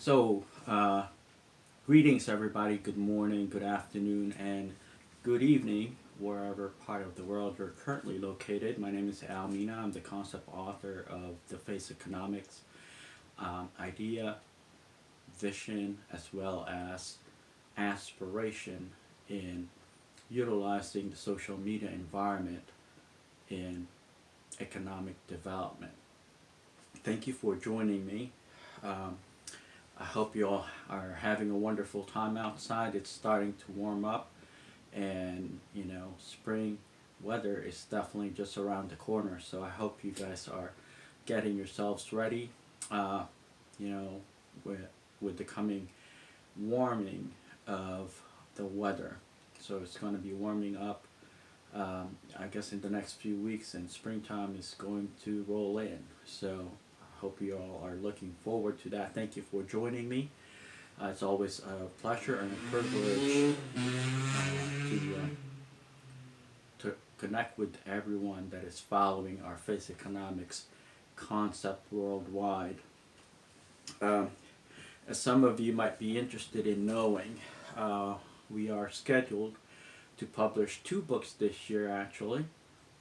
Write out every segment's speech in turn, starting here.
So, greetings everybody, good morning, good afternoon, and good evening, wherever part of the world you're currently located. My name is Mina. I'm the concept author of the faceconomics idea, vision, as well as aspiration in utilizing the social media environment in economic development. Thank you for joining me. Um, I hope you all are having a wonderful time outside. It's starting to warm up, and spring weather is definitely just around the corner. So I hope you guys are getting yourselves ready. Uh, you know, with with the coming warming of the weather. So it's going to be warming up. I guess in the next few weeks, and springtime is going to roll in. So I hope you all are looking forward to that. Thank you for joining me. It's always a pleasure and a privilege to connect with everyone that is following our face economics concept worldwide. Um, as some of you might be interested in knowing, we are scheduled to publish two books this year actually.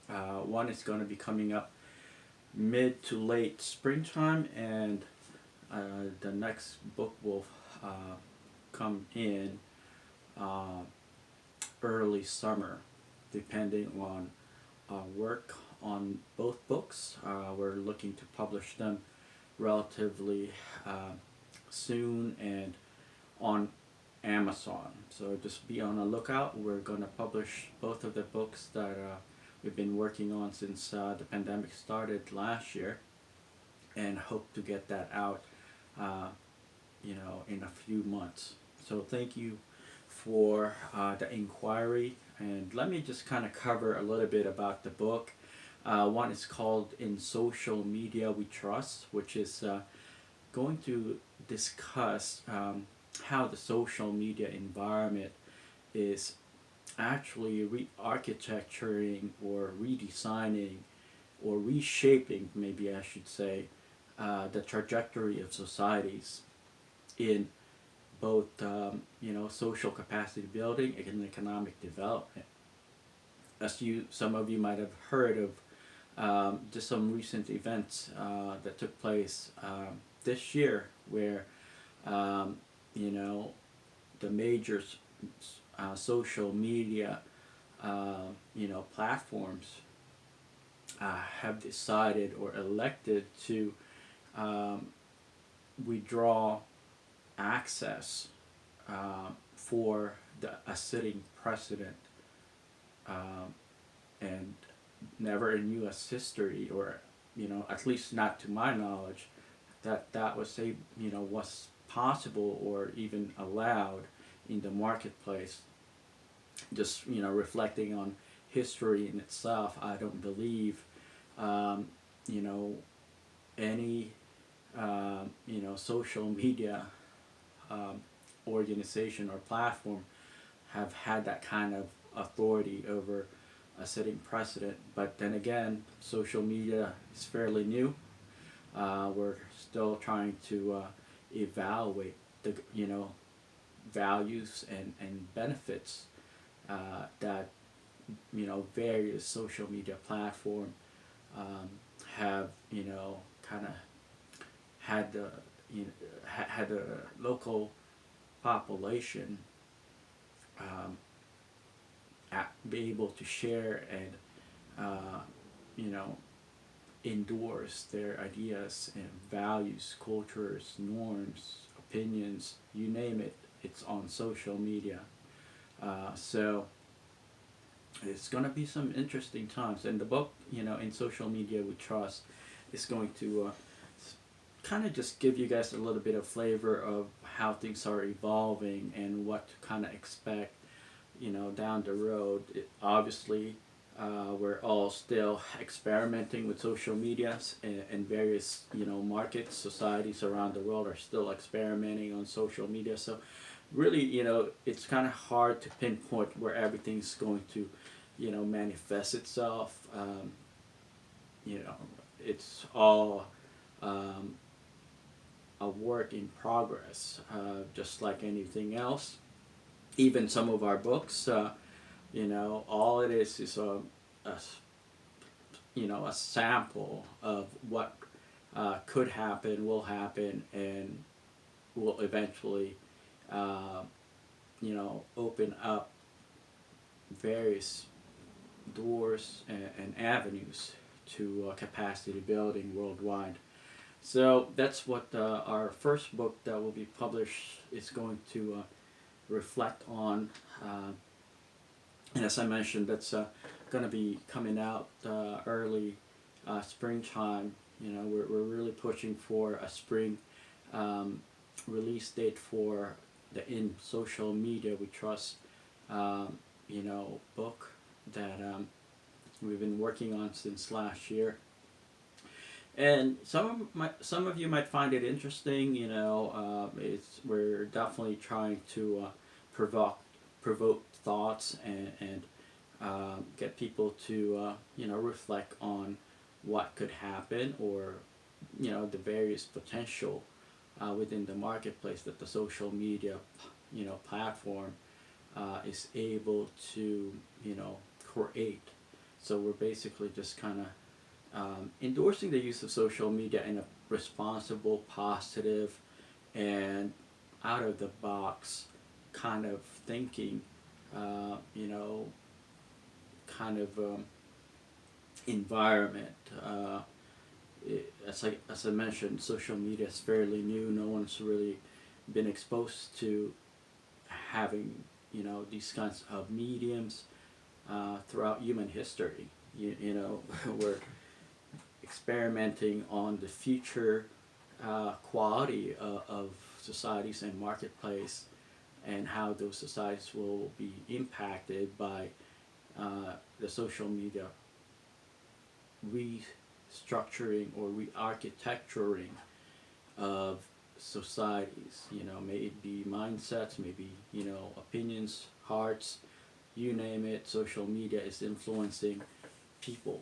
One is going to be coming up mid to late springtime, and the next book will come in uh, early summer, depending on work on both books. We're looking to publish them relatively soon and on Amazon. So just be on the lookout. We're going to publish both of the books that we've been working on since the pandemic started last year, and hope to get that out, uh, in a few months. So thank you for the inquiry, and let me just kind of cover a little bit about the book. One is called "In Social Media We Trust," which is going to discuss how the social media environment is actually re-architecturing or redesigning or reshaping, maybe I should say, the trajectory of societies in both social capacity building and economic development. As some of you might have heard of, just some recent events that took place this year, where um, you know the major social media platforms have decided or elected to um, withdraw access for a sitting president, um, and never in U.S. history, or at least not to my knowledge, that was possible or even allowed in the marketplace. Just reflecting on history in itself, I don't believe um, you know any social media um, organization or platform have had that kind of authority over a sitting precedent. But then again, social media is fairly new. We're still trying to evaluate the values and benefits that various social media platform um, have kind of had the had the local population be able to share and uh, you know endorse their ideas and values, cultures, norms, opinions, you name it. It's on social media. So it's going to be some interesting times, and the book, In Social Media We Trust, is going to kind of just give you guys a little bit of flavor of how things are evolving and what to kind of expect, down the road. Obviously, we're all still experimenting with social medias, and various, markets, societies around the world are still experimenting on social media. So, really, it's kind of hard to pinpoint where everything's going to, manifest itself. You know, it's all um, a work in progress, just like anything else. Even some of our books, all it is a a sample of what could happen, will happen, and will eventually, uh, open up various doors and avenues to capacity building worldwide. So that's what our first book that will be published is going to reflect on. And as I mentioned, that's going to be coming out early springtime. We're really pushing for a spring um, release date for the In Social Media We Trust, book that we've been working on since last year. And some of you might find it interesting. We're definitely trying to provoke thoughts and get people to reflect on what could happen, or the various potential within the marketplace that the social media platform is able to create. So we're basically just kind of endorsing the use of social media in a responsible, positive, and out of the box kind of thinking, uh, you know, kind of environment. As I mentioned, social media is fairly new. No one's really been exposed to having these kinds of mediums throughout human history. We're experimenting on the future quality of societies and marketplace, and how those societies will be impacted by the social media restructuring or re-architecturing of societies. May it be mindsets, maybe opinions, hearts, you name it. Social media is influencing people,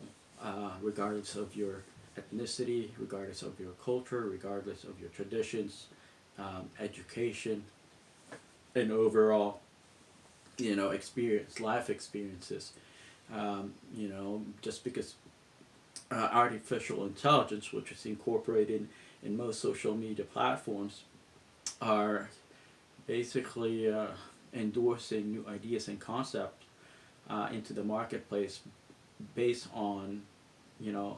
regardless of your ethnicity, regardless of your culture, regardless of your traditions, education, and overall, life experiences. Just because artificial intelligence, which is incorporated in most social media platforms, are basically endorsing new ideas and concepts into the marketplace based on, you know,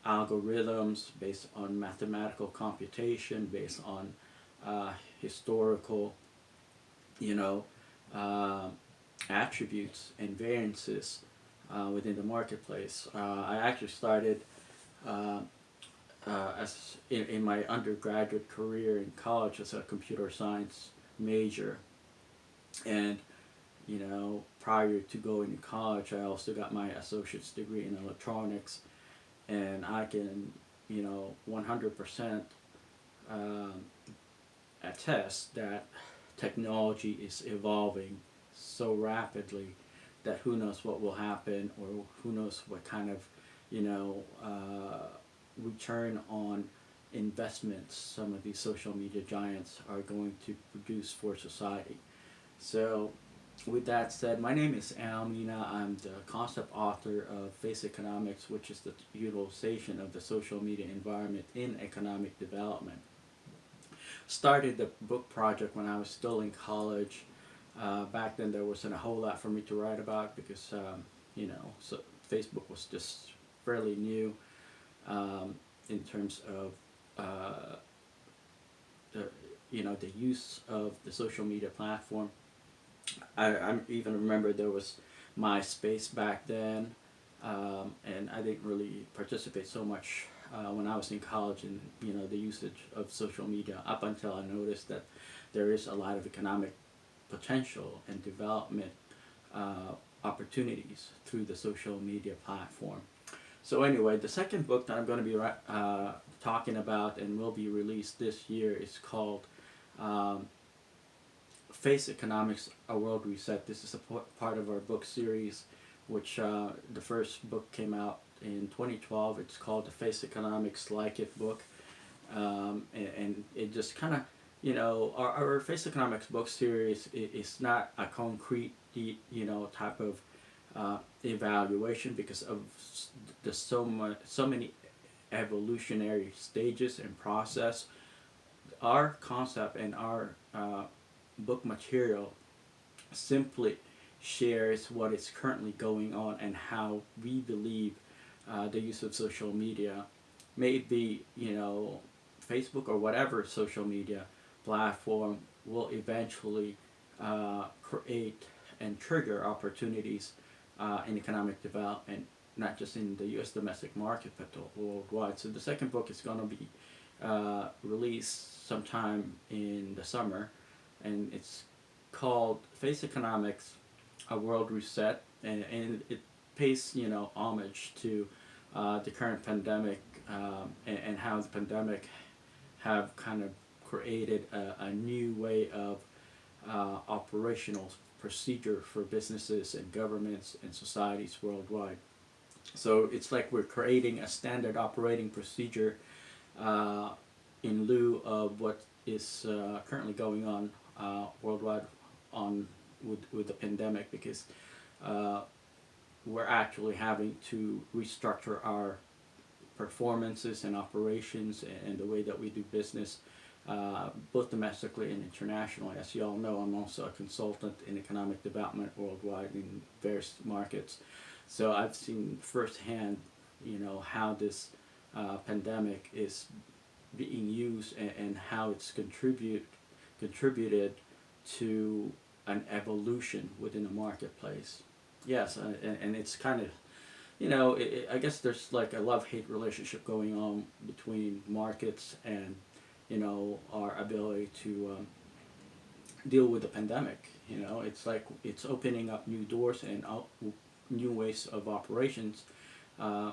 algorithms, based on mathematical computation, based on historical, you know, uh, attributes and variances within the marketplace. I actually started as in my undergraduate career in college as a computer science major, and prior to going to college, I also got my associate's degree in electronics, and I can 100% um, attest that technology is evolving so rapidly that who knows what will happen, or who knows what kind of return on investments some of these social media giants are going to produce for society. So with that said, my name is Mina. I'm the concept author of Faceconomics, which is the utilization of the social media environment in economic development. Started the book project when I was still in college. Back then, there wasn't a whole lot for me to write about because, so Facebook was just fairly new in terms of the the use of the social media platform. I even remember there was MySpace back then, and I didn't really participate so much when I was in college in the usage of social media, up until I noticed that there is a lot of economic potential and development opportunities through the social media platform. So anyway, the second book that I'm going to be talking about and will be released this year is called Faceconomics, A World Reset. This is a part of our book series, which the first book came out in 2012. It's called the Faceconomics Like It book. and it just kind of, our face economics book series is not a concrete, type of evaluation because of the so many evolutionary stages and process. Our concept and our book material simply shares what is currently going on and how we believe the use of social media, may it be, Facebook or whatever social media platform, will eventually create and trigger opportunities in economic development, not just in the U.S. domestic market but worldwide. So the second book is going to be released sometime in the summer, and it's called Face Economics: A World Reset, and it pays, homage to the current pandemic, and how the pandemic have kind of created a new way of operational procedure for businesses and governments and societies worldwide. So it's like we're creating a standard operating procedure uh, in lieu of what is currently going on worldwide on with the pandemic, because uh, we're actually having to restructure our performances and operations and the way that we do business, both domestically and internationally. As you all know, I'm also a consultant in economic development worldwide in various markets. So I've seen firsthand, how this pandemic is being used, and how it's contributed to an evolution within the marketplace. Yes, and it's kind of, I guess there's like a love-hate relationship going on between markets and, our ability to deal with the pandemic. It's like it's opening up new doors and new ways of operations, uh,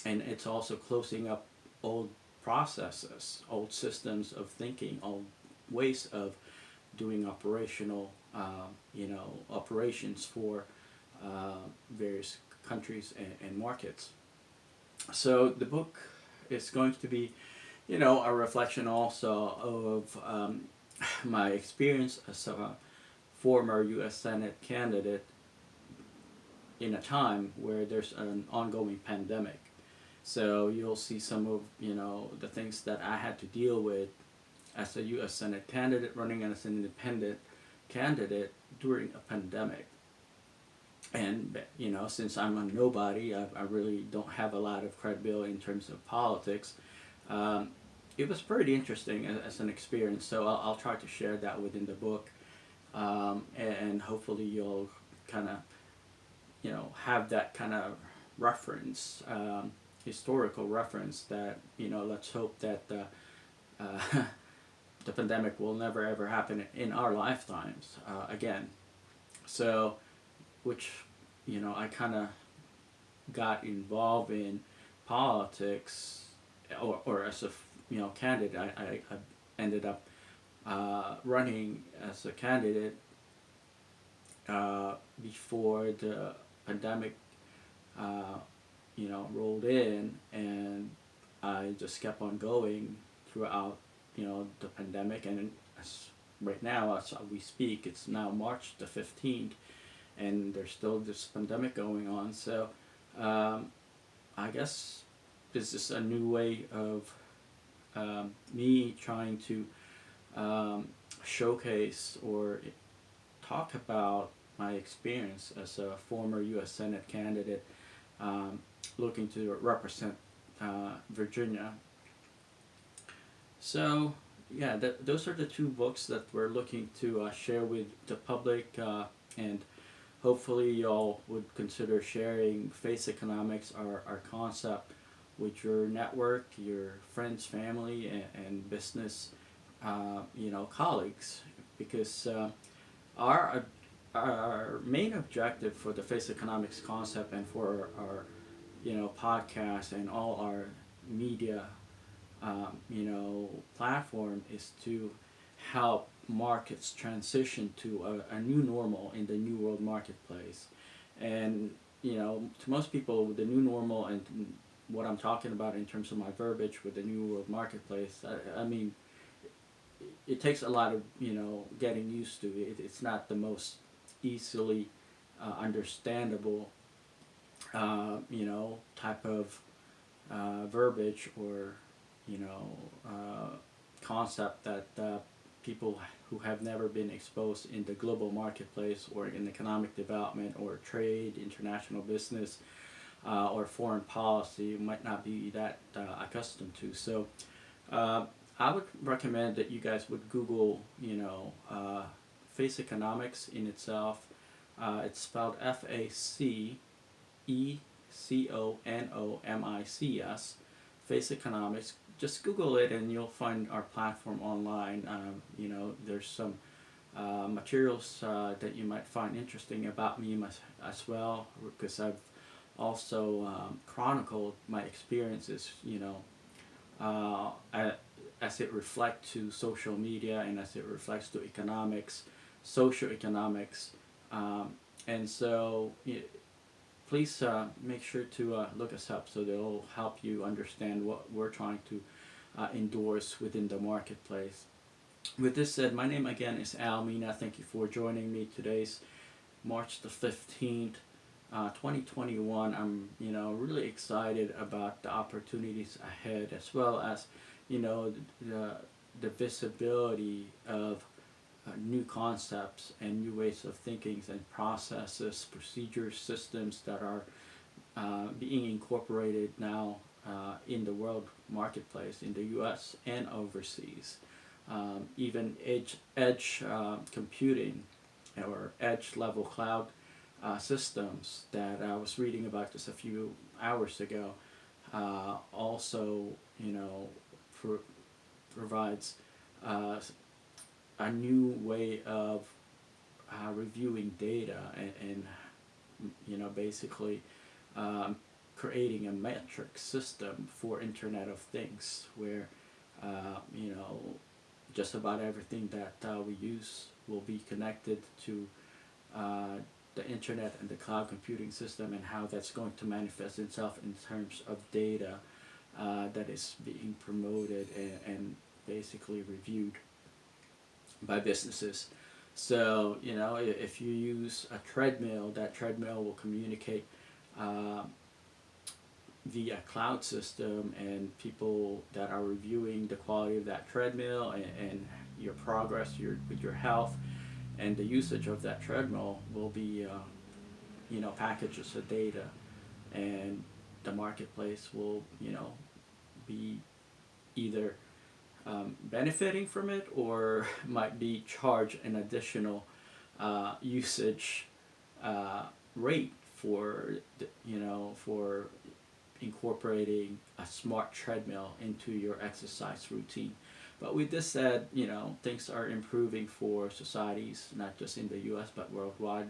and it's also closing up old processes, old systems of thinking, old ways of doing operations for various countries and markets. So the book is going to be, a reflection also of my experience as a former U.S. Senate candidate in a time where there's an ongoing pandemic. So you'll see some of, the things that I had to deal with as a U.S. Senate candidate running as an independent candidate during a pandemic. And, since I'm a nobody, I really don't have a lot of credibility in terms of politics. Um, it was pretty interesting as an experience, so I'll try to share that within the book, and hopefully you'll kind of, have that kind of reference, historical reference that, let's hope that uh, the pandemic will never ever happen in our lifetimes again. So, which, I kind of got involved in politics, or as a, candidate. I ended up running as a candidate before the pandemic, uh, rolled in, and I just kept on going throughout, the pandemic, and right now, as we speak, it's now March the 15th, and there's still this pandemic going on. So, I guess this is a new way of me trying to showcase or talk about my experience as a former U.S. Senate candidate, looking to represent Virginia. So, yeah, those are the two books that we're looking to share with the public, and hopefully y'all would consider sharing Face Economics, our concept, with your network, your friends, family, and business, colleagues, because our our main objective for the Face Economics concept and for our, podcast and all our media, platform is to help markets transition to a new normal in the new world marketplace. And, to most people, the new normal and what I'm talking about in terms of my verbiage with the New World Marketplace. I mean, it takes a lot of getting used to it. It's not the most easily understandable type of verbiage or you know concept that people who have never been exposed in the global marketplace or in economic development or trade, international business, or foreign policy might not be that accustomed to. So I would recommend that you guys would Google, face economics in itself. It's spelled faceconomics, face economics. Just Google it and you'll find our platform online. There's some materials that you might find interesting about me as well, because I've also chronicled my experiences, uh, as it reflects to social media and as it reflects to economics, socioeconomics, and so please make sure to look us up so they'll help you understand what we're trying to endorse within the marketplace. With this said, my name again is Mina. Thank you for joining me. Today's March the 15th, 2021. I'm really excited about the opportunities ahead, as well as the visibility of new concepts and new ways of thinking and processes, procedures, systems that are being incorporated now in the world marketplace in the U.S. and overseas. Even edge computing or edge level cloud systems that I was reading about just a few hours ago also provides a new way of reviewing data and basically creating a metric system for Internet of Things where just about everything that we use will be connected to the internet and the cloud computing system, and how that's going to manifest itself in terms of data that is being promoted and basically reviewed by businesses. So if you use a treadmill, that treadmill will communicate via cloud system, and people that are reviewing the quality of that treadmill and your progress with your health and the usage of that treadmill will be packages of data, and the marketplace will be either benefiting from it or might be charged an additional usage rate for for incorporating a smart treadmill into your exercise routine. But with this said, things are improving for societies, not just in the U.S. but worldwide.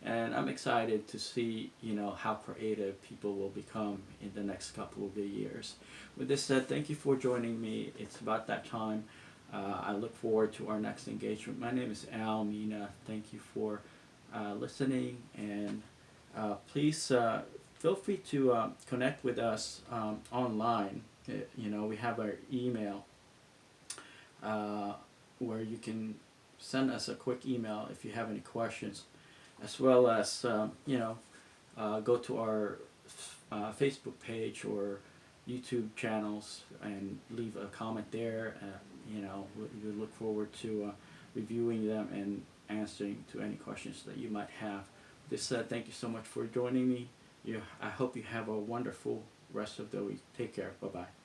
And I'm excited to see how creative people will become in the next couple of years. With this said, thank you for joining me. It's about that time. I look forward to our next engagement. My name is Mina. Thank you for listening, and please feel free to connect with us online. We have our email where you can send us a quick email if you have any questions, as well as go to our Facebook page or YouTube channels and leave a comment there. We look forward to reviewing them and answering to any questions that you might have. This said, thank you so much for joining me. I hope you have a wonderful rest of the week. Take care. Bye-bye.